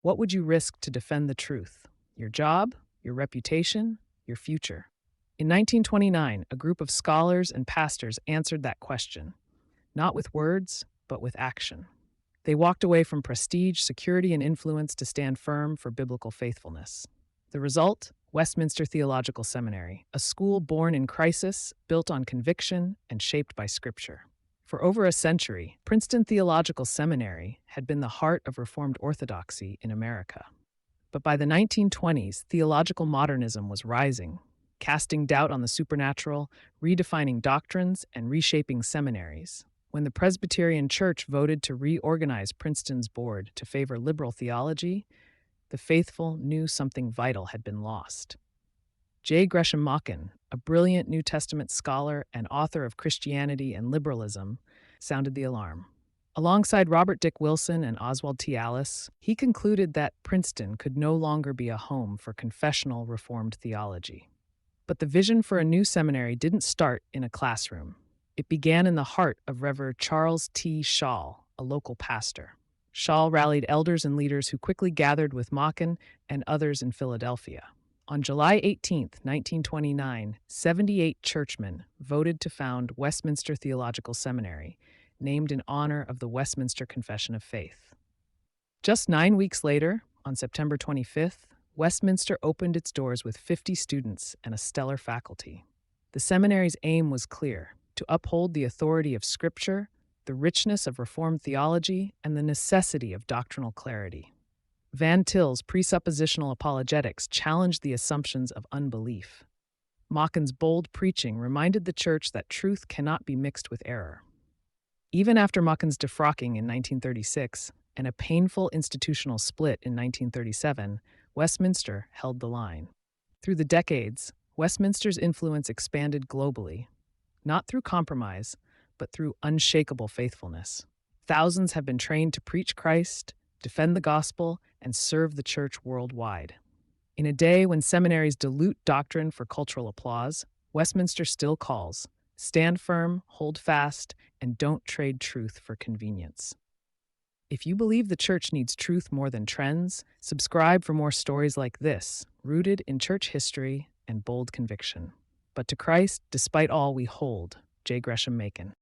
What would you risk to defend the truth? Your job, your reputation, your future? In 1929, a group of scholars and pastors answered that question, not with words, but with action. They walked away from prestige, security, and influence to stand firm for biblical faithfulness. The result? Westminster Theological Seminary, a school born in crisis, built on conviction, and shaped by Scripture. For over a century, Princeton Theological Seminary had been the heart of Reformed orthodoxy in America. But by the 1920s, theological modernism was rising, casting doubt on the supernatural, redefining doctrines, and reshaping seminaries. When the Presbyterian Church voted to reorganize Princeton's board to favor liberal theology, the faithful knew something vital had been lost. Gresham Machen, a brilliant New Testament scholar and author of Christianity and Liberalism, sounded the alarm. Alongside Robert Dick Wilson and Oswald T. Allis, he concluded that Princeton could no longer be a home for confessional Reformed theology. But the vision for a new seminary didn't start in a classroom. It began in the heart of Rev. Charles T. Schall, a local pastor. Schall rallied elders and leaders who quickly gathered with Machen and others in Philadelphia. On July 18, 1929, 78 churchmen voted to found Westminster Theological Seminary, named in honor of the Westminster Confession of Faith. Just 9 weeks later, on September 25th, Westminster opened its doors with 50 students and a stellar faculty. The seminary's aim was clear: to uphold the authority of Scripture, the richness of Reformed theology, and the necessity of doctrinal clarity. Van Til's presuppositional apologetics challenged the assumptions of unbelief. Machen's bold preaching reminded the church that truth cannot be mixed with error. Even after Machen's defrocking in 1936 and a painful institutional split in 1937, Westminster held the line. Through the decades, Westminster's influence expanded globally, not through compromise, but through unshakable faithfulness. Thousands have been trained to preach Christ, defend the gospel, and serve the church worldwide. In a day when seminaries dilute doctrine for cultural applause, Westminster still calls: stand firm, hold fast, and don't trade truth for convenience. If you believe the church needs truth more than trends, subscribe for more stories like this, rooted in church history and bold conviction. But to Christ, despite all, we hold. Gresham Machen.